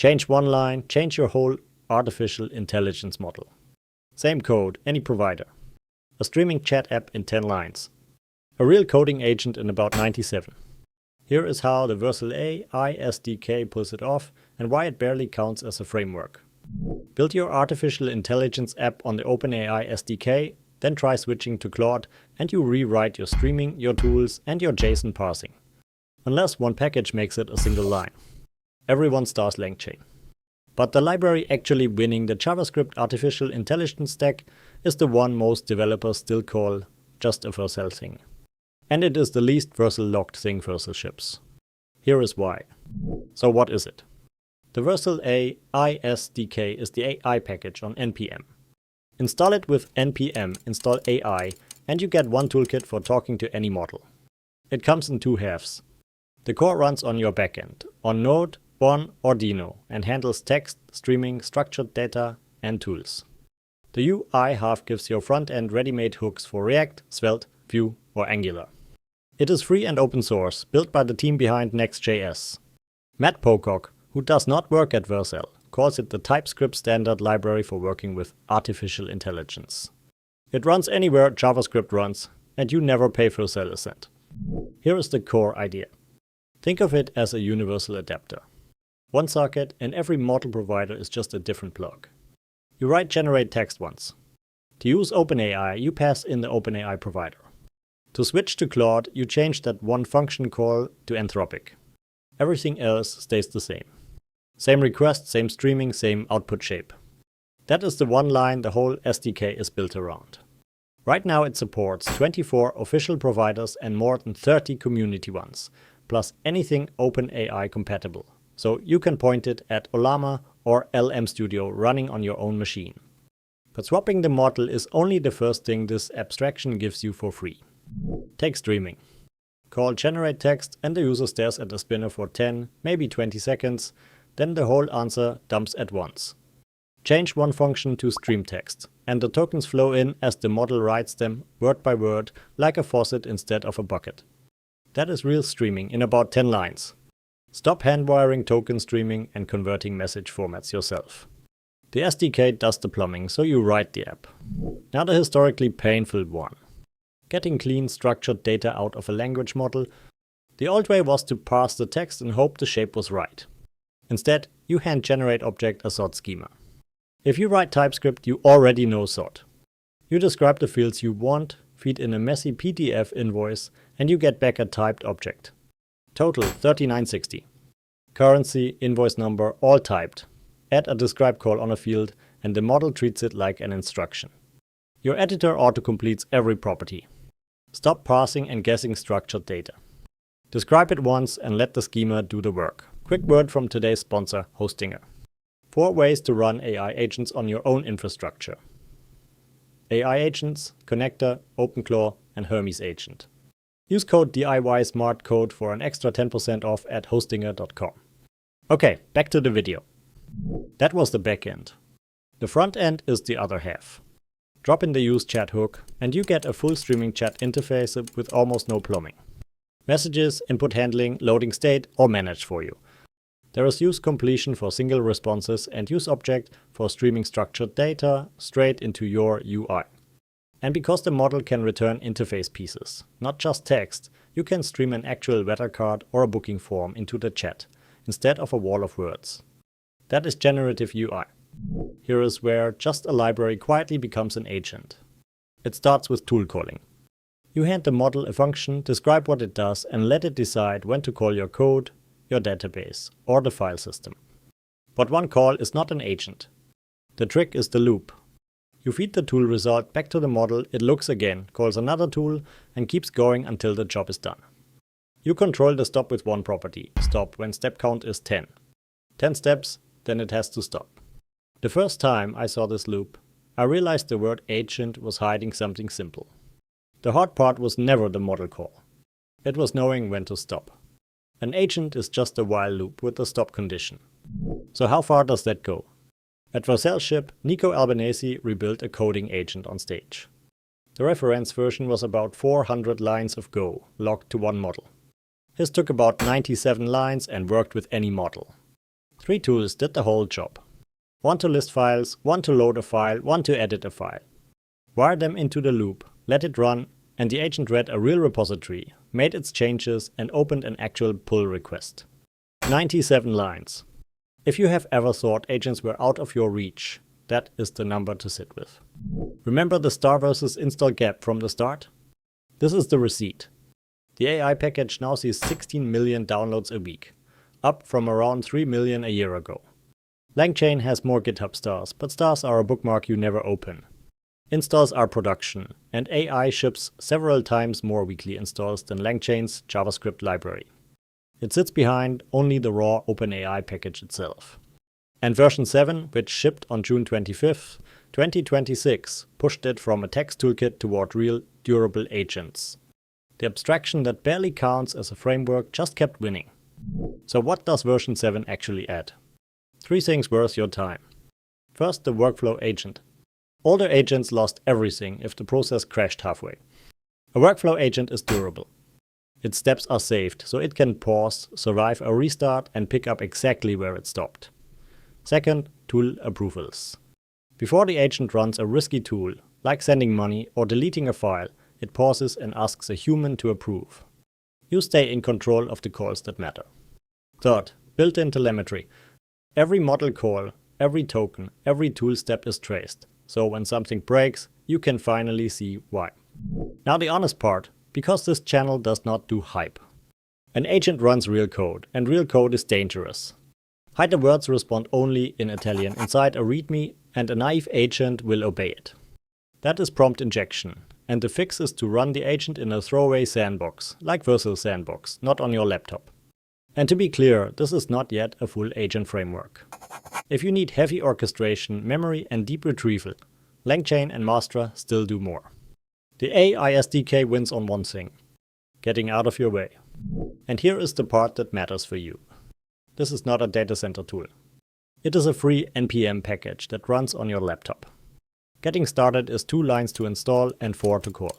Change one line, change your whole artificial intelligence model. Same code, any provider. A streaming chat app in 10 lines. A real coding agent in about 97. Here is how the Vercel AI SDK pulls it off and why it barely counts as a framework. Build your artificial intelligence app on the OpenAI SDK, then try switching to Claude and you rewrite your streaming, your tools and your JSON parsing. Unless one package makes it a single line. Everyone stars LangChain. But the library actually winning the JavaScript artificial intelligence stack is the one most developers still call just a Vercel thing. And it is the least Vercel locked thing Vercel ships. Here is why. So what is it? The Vercel AI SDK is the AI package on npm. Install it with npm install AI and you get one toolkit for talking to any model. It comes in two halves. The core runs on your backend, on Node, Bon or Dino, and handles text, streaming, structured data, and tools. The UI half gives your front-end ready-made hooks for React, Svelte, Vue, or Angular. It is free and open source, built by the team behind Next.js. Matt Pocock, who does not work at Vercel, calls it the TypeScript standard library for working with artificial intelligence. It runs anywhere JavaScript runs, and you never pay Vercel a cent. Here is the core idea. Think of it as a universal adapter. One socket and every model provider is just a different plug. You write generateText once. To use OpenAI, you pass in the OpenAI provider. To switch to Claude, you change that one function call to Anthropic. Everything else stays the same. Same request, same streaming, same output shape. That is the one line the whole SDK is built around. Right now it supports 24 official providers and more than 30 community ones, plus anything OpenAI compatible. So you can point it at Ollama or LM Studio running on your own machine. But swapping the model is only the first thing this abstraction gives you for free. Take streaming. Call generateText and the user stares at the spinner for 10, maybe 20 seconds, then the whole answer dumps at once. Change one function to streamText, and the tokens flow in as the model writes them word by word like a faucet instead of a bucket. That is real streaming in about 10 lines. Stop hand-wiring token streaming and converting message formats yourself. The SDK does the plumbing, so you write the app. Now the historically painful one. Getting clean, structured data out of a language model. The old way was to parse the text and hope the shape was right. Instead, you hand generateObject a Zod schema. If you write TypeScript, you already know Zod. You describe the fields you want, feed in a messy PDF invoice, and you get back a typed object. Total 3960. Currency, invoice number, all typed. Add a describe call on a field, and the model treats it like an instruction. Your editor autocompletes every property. Stop parsing and guessing structured data. Describe it once and let the schema do the work. Quick word from today's sponsor, Hostinger. 4 ways to run AI agents on your own infrastructure. AI agents, connector, OpenClaw, and Hermes agent. Use code DIY Smart Code for an extra 10% off at hostinger.com. Okay, back to the video. That was the backend. The front end is the other half. Drop in the useChat hook and you get a full streaming chat interface with almost no plumbing. Messages, input handling, loading state, all managed for you. There is use completion for single responses and useObject for streaming structured data straight into your UI. And because the model can return interface pieces, not just text, you can stream an actual weather card or a booking form into the chat, instead of a wall of words. That is generative UI. Here is where just a library quietly becomes an agent. It starts with tool calling. You hand the model a function, describe what it does, and let it decide when to call your code, your database, or the file system. But one call is not an agent. The trick is the loop. You feed the tool result back to the model, it looks again, calls another tool, and keeps going until the job is done. You control the stop with one property, stop when step count is 10. 10 steps, then it has to stop. The first time I saw this loop, I realized the word agent was hiding something simple. The hard part was never the model call. It was knowing when to stop. An agent is just a while loop with a stop condition. So how far does that go? At Vercel ship, Nico Albanese rebuilt a coding agent on stage. The reference version was about 400 lines of Go, logged to one model. His took about 97 lines and worked with any model. 3 tools did the whole job. One to list files, one to load a file, one to edit a file. Wire them into the loop, let it run, and the agent read a real repository, made its changes, and opened an actual pull request. 97 lines. If you have ever thought agents were out of your reach, that is the number to sit with. Remember the star versus install gap from the start? This is the receipt. The AI package now sees 16 million downloads a week, up from around 3 million a year ago. LangChain has more GitHub stars, but stars are a bookmark you never open. Installs are production, and AI ships several times more weekly installs than LangChain's JavaScript library. It sits behind only the raw OpenAI package itself. And version 7, which shipped on June 25th, 2026, pushed it from a text toolkit toward real, durable agents. The abstraction that barely counts as a framework just kept winning. So what does version 7 actually add? 3 things worth your time. First, the workflow agent. Older agents lost everything if the process crashed halfway. A workflow agent is durable. Its steps are saved, so it can pause, survive a restart, and pick up exactly where it stopped. Second, tool approvals. Before the agent runs a risky tool, like sending money or deleting a file, it pauses and asks a human to approve. You stay in control of the calls that matter. Third, built-in telemetry. Every model call, every token, every tool step is traced, so when something breaks, you can finally see why. Now the honest part, because this channel does not do hype. An agent runs real code, and real code is dangerous. Hide the words respond only in Italian inside a README, and a naive agent will obey it. That is prompt injection, and the fix is to run the agent in a throwaway sandbox, like Vercel Sandbox, not on your laptop. And to be clear, this is not yet a full agent framework. If you need heavy orchestration, memory, and deep retrieval, LangChain and Mastra still do more. The AI SDK wins on one thing: getting out of your way. And here is the part that matters for you. This is not a data center tool. It is a free NPM package that runs on your laptop. Getting started is 2 lines to install and 4 to call.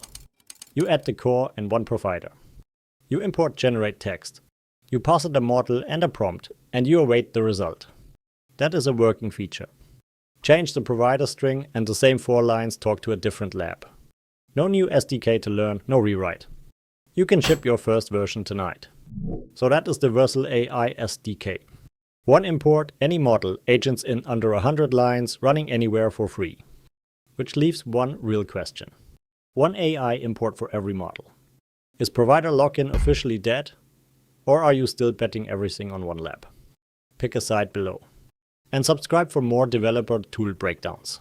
You add the core and 1 provider. You import generateText. You pass it a model and a prompt, and you await the result. That is a working feature. Change the provider string and the same 4 lines talk to a different lab. No new SDK to learn, no rewrite. You can ship your first version tonight. So that is the Vercel AI SDK. 1 import, any model, agents in under 100 lines, running anywhere for free. Which leaves one real question. 1 AI import for every model. Is provider lock-in officially dead? Or are you still betting everything on one lab? Pick a side below. And subscribe for more developer tool breakdowns.